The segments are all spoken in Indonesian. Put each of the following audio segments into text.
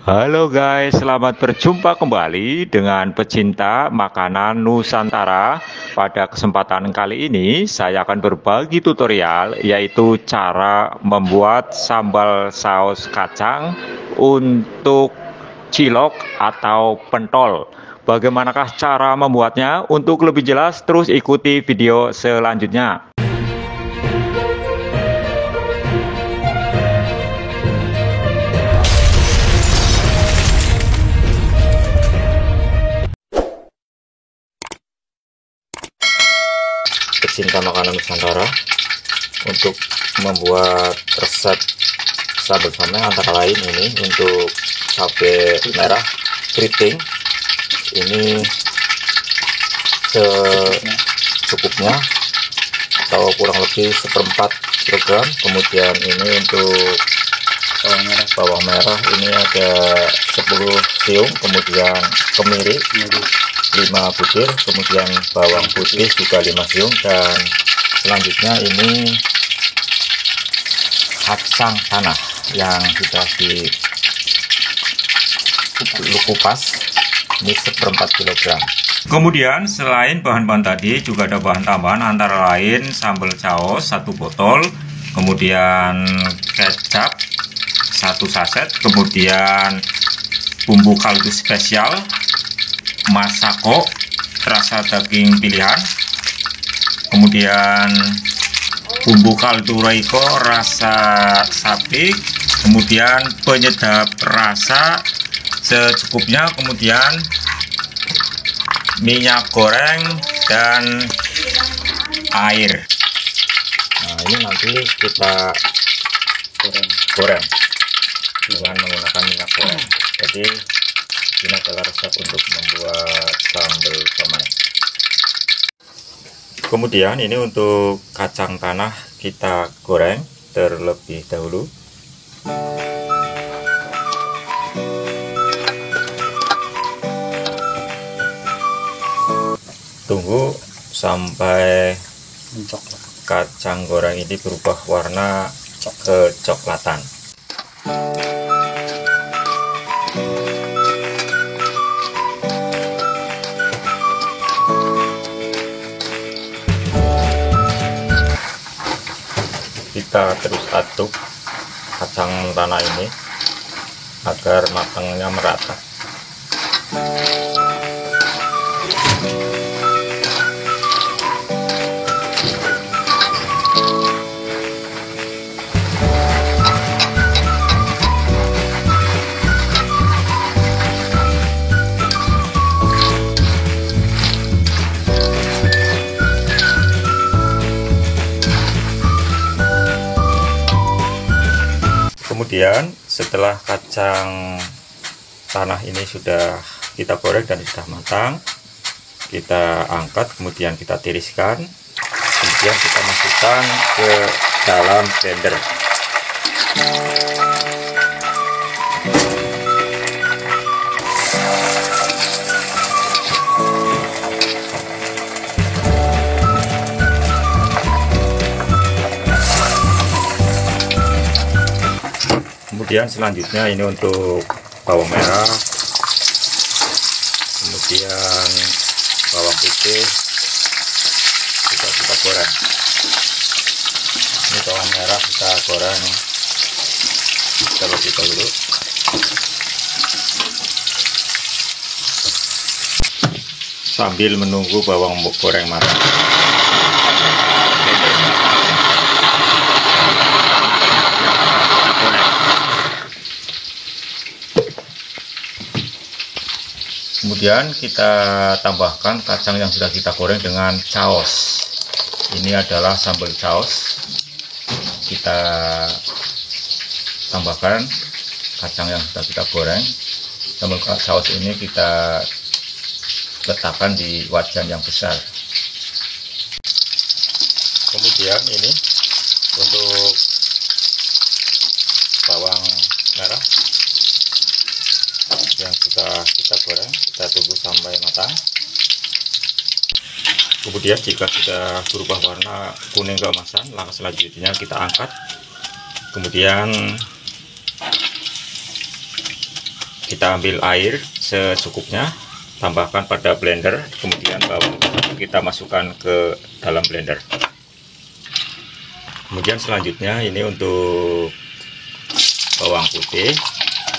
Halo guys, selamat berjumpa kembali dengan pecinta makanan Nusantara. Pada kesempatan kali ini, saya akan berbagi tutorial yaitu cara membuat sambal saus kacang untuk cilok atau pentol. Bagaimanakah cara membuatnya? Untuk lebih jelas, terus ikuti video selanjutnya. Pecinta makanan Nusantara, untuk membuat resep sambal samai antara lain ini untuk cabai merah keriting ini secukupnya atau kurang lebih 1/4 kilogram. Kemudian ini untuk bawang merah ini ada 10 siung, kemudian kemiri 5 butir, kemudian bawang putih juga 5 siung, dan selanjutnya ini kacang tanah yang sudah dikupas, ini 1/4 kilogram. Kemudian selain bahan-bahan tadi juga ada bahan tambahan antara lain sambal saus 1 botol, kemudian kecap 1 saset, kemudian bumbu kaldu spesial Masako rasa daging pilihan, kemudian bumbu kaldu Royco rasa sapi, kemudian penyedap rasa secukupnya, kemudian minyak goreng dan air. Nah, ini nanti kita goreng dengan menggunakan minyak goreng. Jadi ini adalah resep untuk membuat sambal samai. Kemudian ini untuk kacang tanah kita goreng terlebih dahulu. Tunggu sampai kacang goreng ini berubah warna kecoklatan. Kita terus aduk kacang tanah ini agar matangnya merata. Kemudian setelah kacang tanah ini sudah kita goreng dan sudah matang, kita angkat, kemudian kita tiriskan, kemudian kita masukkan ke dalam blender. Kemudian selanjutnya ini untuk bawang merah, kemudian bawang putih juga kita goreng. Ini bawang merah kita goreng terlebih dahulu. Sambil menunggu bawang goreng matang. Kemudian kita tambahkan kacang yang sudah kita goreng dengan saus. Ini adalah sambal saus. Kita tambahkan kacang yang sudah kita goreng. Sambal saus ini kita letakkan di wajan yang besar. Kemudian ini untuk bawang merah yang sudah kita goreng, kita tunggu sampai matang. Kemudian jika sudah berubah warna kuning keemasan, langkah selanjutnya kita angkat. Kemudian kita ambil air secukupnya, tambahkan pada blender, kemudian bawang kita masukkan ke dalam blender. Kemudian selanjutnya ini untuk bawang putih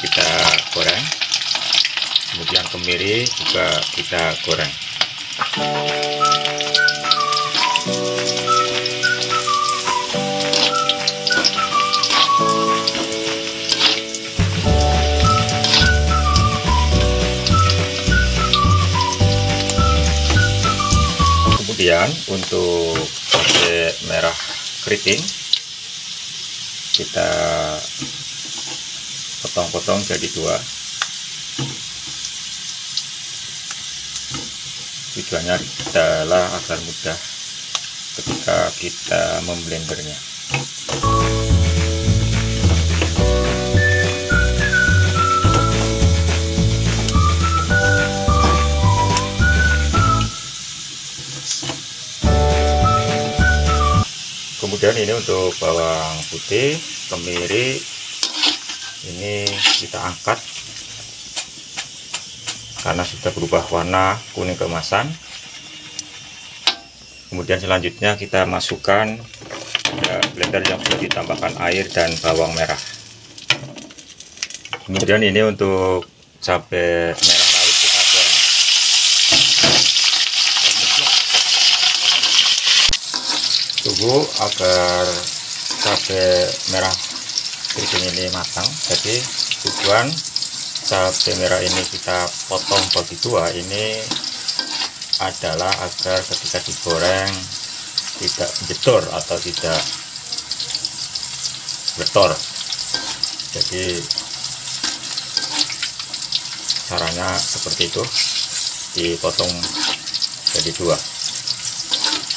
kita goreng, kemudian kemiri juga kita goreng. Kemudian untuk cabai merah keriting kita potong-potong jadi 2. Tujuannya adalah agar mudah ketika kita memblendernya. Kemudian ini untuk bawang putih, kemiri, ini kita angkat karena sudah berubah warna kuning keemasan. Kemudian selanjutnya kita masukkan ke blender yang sudah ditambahkan air dan bawang merah. Kemudian ini untuk cabai merah rawit kita goreng. Tunggu agar cabai merah keriting ini matang. Jadi tujuan cabai merah ini kita potong bagi 2 ini adalah agar ketika digoreng tidak jedor atau tidak bletor. Jadi caranya seperti itu, dipotong jadi 2.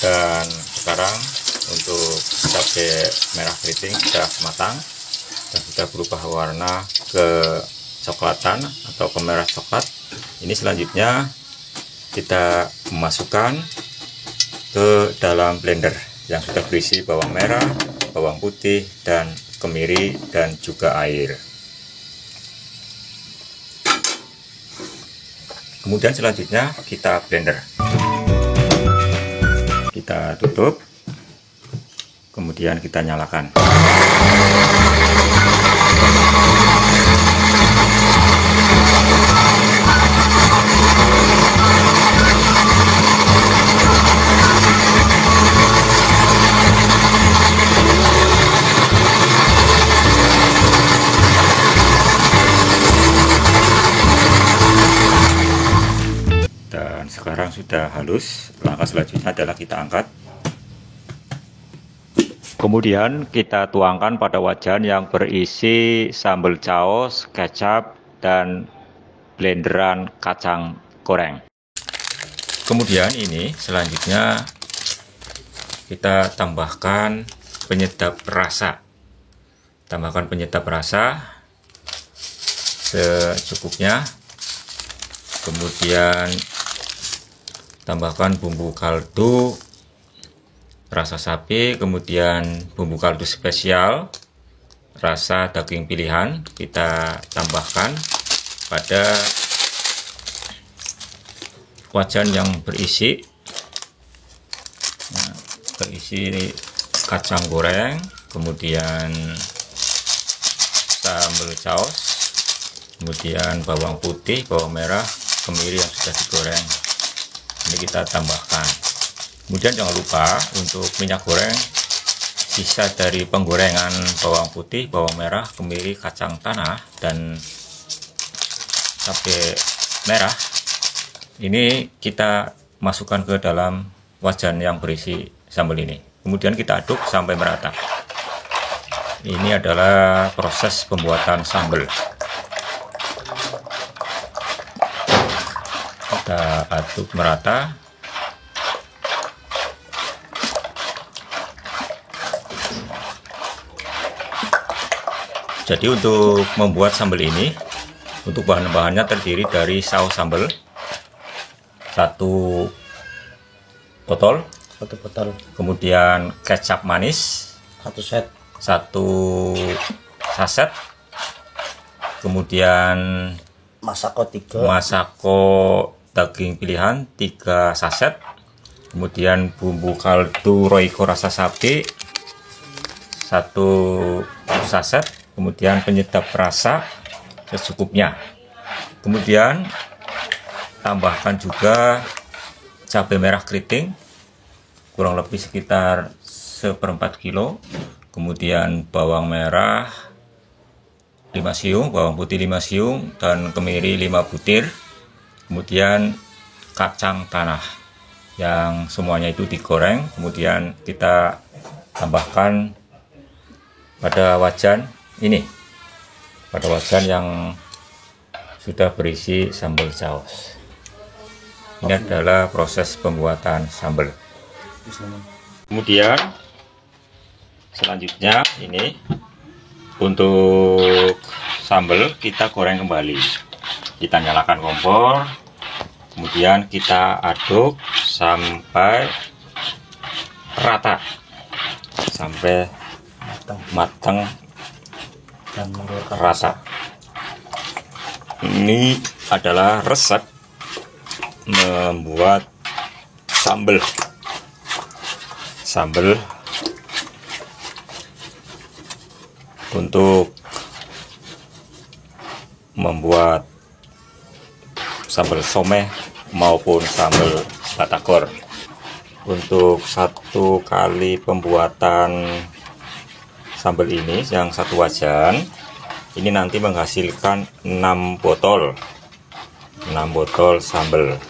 Dan sekarang untuk cabai merah keriting sudah matang dan sudah berubah warna ke coklatan atau ke merah coklat. Ini selanjutnya kita masukkan ke dalam blender yang sudah berisi bawang merah, bawang putih, dan kemiri, dan juga air. Kemudian selanjutnya kita blender. Kita tutup, kemudian kita nyalakan. Dan sekarang sudah halus. Langkah selanjutnya adalah kita angkat. Kemudian kita tuangkan pada wajan yang berisi sambal caos, kecap, dan blenderan kacang goreng. Kemudian ini selanjutnya kita tambahkan penyedap rasa. Tambahkan penyedap rasa secukupnya. Kemudian tambahkan bumbu kaldu rasa sapi, kemudian bumbu kaldu spesial rasa daging pilihan kita tambahkan pada wajan yang berisi kacang goreng, kemudian sambal caos, kemudian bawang putih, bawang merah, kemiri yang sudah digoreng. Ini kita tambahkan. Kemudian jangan lupa untuk minyak goreng sisa dari penggorengan bawang putih, bawang merah, kemiri, kacang tanah, dan cabai merah. Ini kita masukkan ke dalam wajan yang berisi sambal ini. Kemudian kita aduk sampai merata. Ini adalah proses pembuatan sambal. Kita aduk merata. Jadi untuk membuat sambal ini, untuk bahan-bahannya terdiri dari saus sambal 1 botol, kemudian kecap manis 1 set, 1 saset, kemudian Masako daging pilihan 3 saset, kemudian bumbu kaldu Royco rasa sapi 1 saset, kemudian penyedap rasa secukupnya. Kemudian tambahkan juga cabai merah keriting kurang lebih sekitar 1/4 kilo, kemudian bawang merah 5 siung, bawang putih 5 siung, dan kemiri 5 butir, kemudian kacang tanah yang semuanya itu digoreng. Kemudian kita tambahkan pada wajan ini, pada wajan yang sudah berisi sambal saus. Ini adalah proses pembuatan sambal. Kemudian selanjutnya ini untuk sambal kita goreng kembali. Kita nyalakan kompor, kemudian kita aduk sampai rata, sampai matang dan rata. Ini adalah resep membuat sambal untuk membuat sambal someh maupun sambal batagor. Untuk 1 kali pembuatan sambal ini yang 1 wajan ini nanti menghasilkan 6 botol sambal.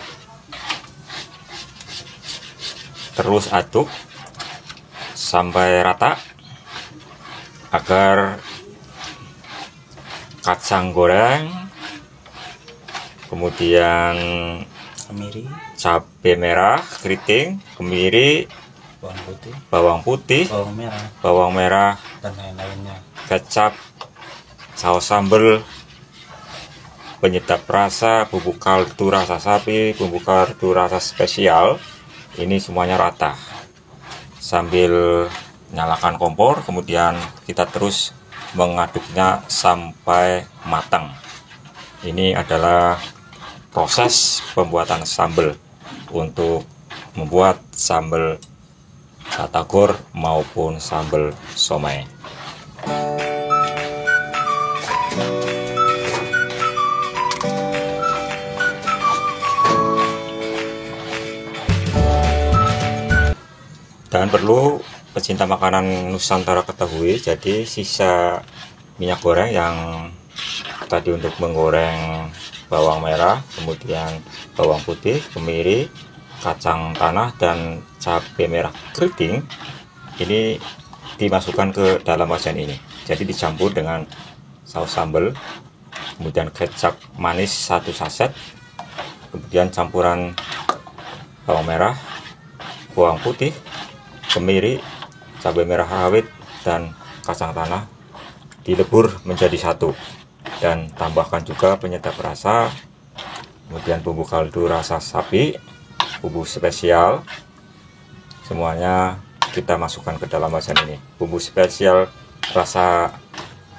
Terus aduk sampai rata agar kacang goreng, kemudian cabai merah keriting, kemiri, bawang putih, bawang merah, dan lain-lainnya, kecap, saus sambal, penyedap rasa, bumbu kaldu rasa sapi, bumbu kaldu rasa spesial, ini semuanya rata. Sambil nyalakan kompor, kemudian kita terus mengaduknya sampai matang. Ini adalah proses pembuatan sambal untuk membuat sambal batagor maupun sambal somai. Dan perlu pecinta makanan Nusantara ketahui, jadi sisa minyak goreng yang tadi untuk menggoreng bawang merah, kemudian bawang putih, kemiri, kacang tanah, dan cabai merah keriting, ini dimasukkan ke dalam wajan ini. Jadi dicampur dengan saus sambal, kemudian kecap manis 1 saset, kemudian campuran bawang merah, bawang putih, kemiri, cabai merah rawit, dan kacang tanah dilebur menjadi 1, dan tambahkan juga penyedap rasa, kemudian bumbu kaldu rasa sapi, bumbu spesial, semuanya kita masukkan ke dalam wajan ini. Bumbu spesial rasa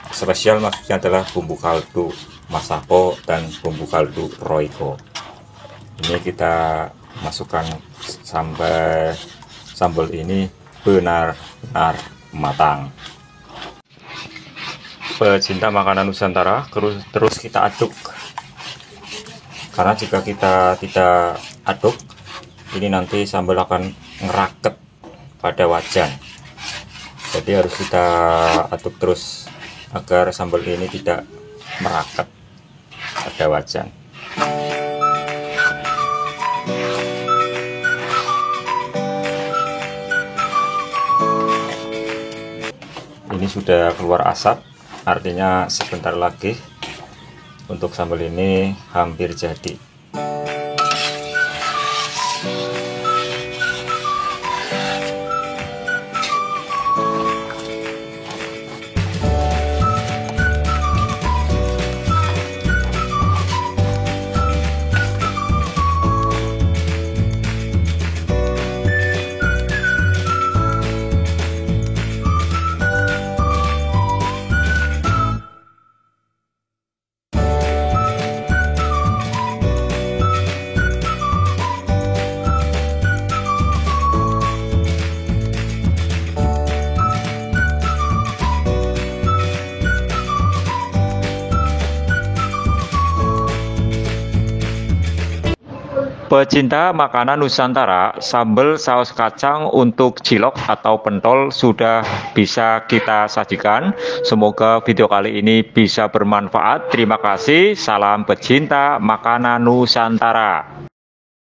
spesial maksudnya adalah bumbu kaldu Masako dan bumbu kaldu Royco. Ini kita masukkan sampai sambal ini benar-benar matang. Pecinta makanan Nusantara, terus kita aduk, karena jika kita tidak aduk, ini nanti sambal akan ngeraket pada wajan. Jadi harus kita aduk terus agar sambal ini tidak meraket pada wajan. Ini sudah keluar asap, artinya sebentar lagi untuk sambal ini hampir jadi. Pecinta makanan Nusantara, sambal saus kacang untuk cilok atau pentol sudah bisa kita sajikan. Semoga video kali ini bisa bermanfaat. Terima kasih. Salam pecinta makanan Nusantara.